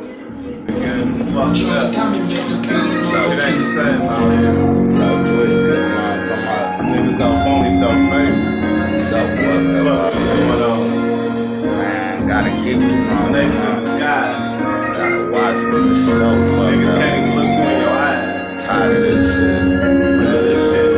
It's fucked up. Shit ain't the same out here. So twisted, you know what I'm talking about? Niggas so phony, so fake. So fucked up. What's going on? Man, gotta keep it, you know what I'm Snakes in talking the about? sky. Gotta watch niggas so fucked Niggas up. can't even look you in your eyes. Tired of this shit. None of this shit.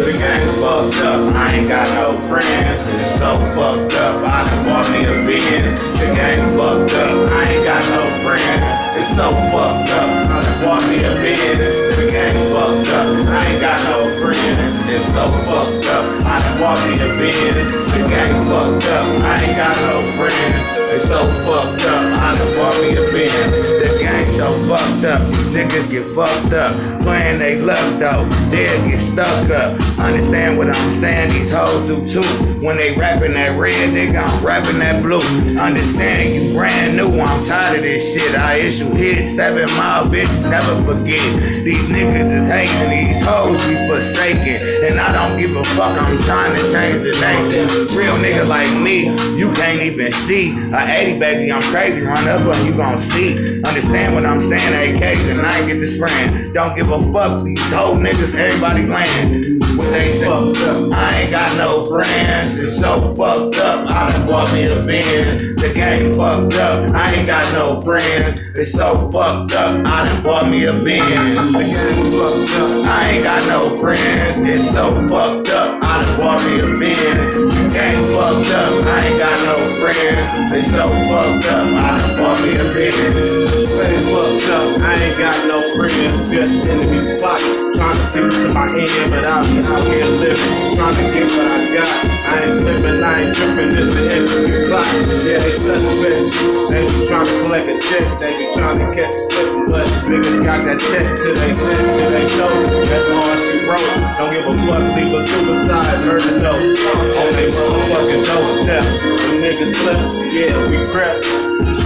The game's fucked up, I ain't got no friends. It's so fucked up, I done bought me a Benz. The game's fucked up, I ain't got no friends. It's so fucked up, I done bought me a Benz. The game's fucked up, I ain't got no friends. It's so fucked up, I done bought me a Benz. The game's fucked up, I ain't got no friends. It's so fucked up, I done bought me a Benz. The game so fucked up, these niggas get fucked up. Playing they luck though, they'll get stuck up. Understand what I'm saying, these hoes do too. When they rapping that red, they gon' rapping that blue. Understand you brand new, I'm tired of this shit. I issue hits, 7 Mile, bitch, never forget. These niggas is hating, these hoes be forsaken. And I don't give a fuck, I'm trying to change the nation. Real nigga like me, you can't even see. A 80 baby, I'm crazy, run up and you gon' see. Understand what I'm saying, AKs and I get this brand. Don't give a fuck, these whole niggas, everybody playing. What they fucked up, I ain't got no friends. It's so fucked up, I done bought me a Benz. The game fucked up, I ain't got no friends. It's so fucked up, I done bought me a Benz. The game fucked up, I ain't got no friends. It's so fucked up, I done bought me a Benz. The game fucked up, I ain't got no friends. It's so fucked up, I done bought me a Benz. Face fucked up, I ain't got no friends. Just enemies plotting, trying to see to my end, but I'll be out here living, trying to get what I got. I ain't slipping, I ain't tripping, this the empty clock. Yeah, they suspect. They be trying to collect a check, they be trying to catch a slipping, but niggas got that check till they sent, till they know. That's all she wrote. Don't give a fuck, leave a suicide, murder note on they motherfucking doorstep. Them niggas slip, yeah, we crept.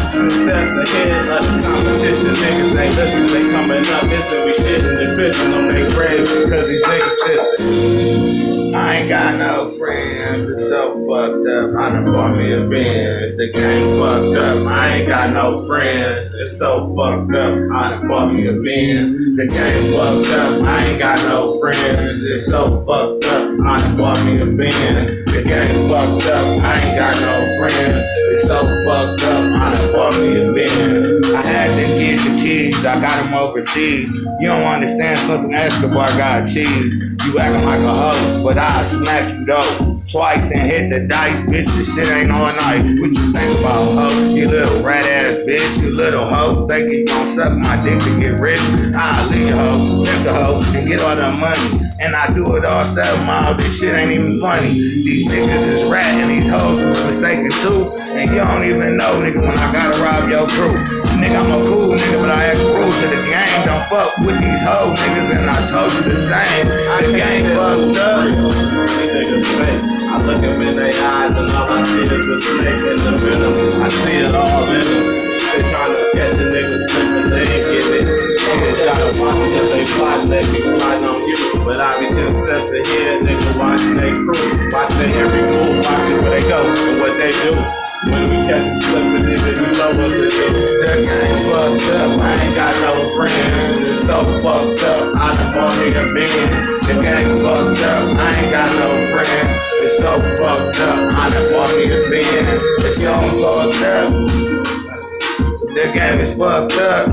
2 steps ahead of the competition, niggas ain't listening, they coming up missing. We shitting and pissing on they grave, cause these niggas dissing. I ain't got no friends, it's so fucked up. I done bought me a Benz. The game fucked up, I ain't got no friends. It's so fucked up, I done bought me a Benz. The game fucked up, I ain't got no friends. It's so fucked up, I done bought me a Benz. The game fucked up, I ain't got no friends. It's so fucked up, I done bought me a Benz. I had to get the keys, I got them overseas. You don't understand, Slippin' Escobar got cheese. You acting like a hoe, but I'll smack you though. Twice and hit the dice, bitch, this shit ain't all nice. What you think about, hoe? You little rat ass bitch, you little hoe. Think you gon' suck my dick to get rich? I'll leave your hoe, lift the hoe, and get all the money. And I do it all 7 Mile, this shit ain't even funny. These niggas is rat and these hoes was mistaken too. And you don't even know, nigga, when I gotta rob your crew. Nigga, I'm a cool nigga, but I act rude to the game. Don't fuck with these hoe niggas, and I told you the same. The game fucked up. These niggas fake. I look them in their eyes and all I see is a snake in the venom. I see it all in them. They trying to catch a nigga slipping, they ain't getting it. Niggas gotta watch it if they plot, they be plotting on you. But I be 10 steps ahead, nigga, watching they crew. Watch their every move, watching where they go and what they do. When we catch them slipping, nigga, you know what to do. The game fucked up, I ain't got no friends. It's so fucked up, I done bought me a Benz. The game fucked up, I ain't got no friends. It's so fucked up, I done bought me a Benz. It's so fucked up. The game is fucked up.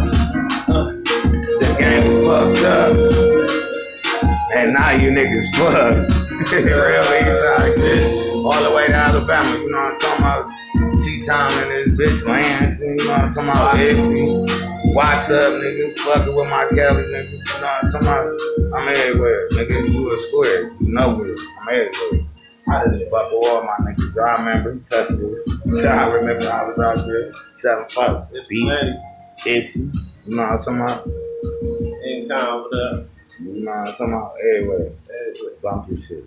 The game is fucked up. And now you niggas fucked. Real Eastside shit. All the way to Alabama, you know what I'm talking about? T-Time and this bitch Lance, you know what I'm talking about? Ixie. What's up, nigga? Fucking with my Kelly, nigga. You know what I'm talking about? I'm everywhere, nigga. You a square. You know it. I'm everywhere. I didn't fuck with all my niggas. I remember Teslas. I remember I was out there. 7-5. Beats. Ixie. You know what I'm talking about? Ain't time for that. You know what I'm talking about? Everywhere. Bump this shit.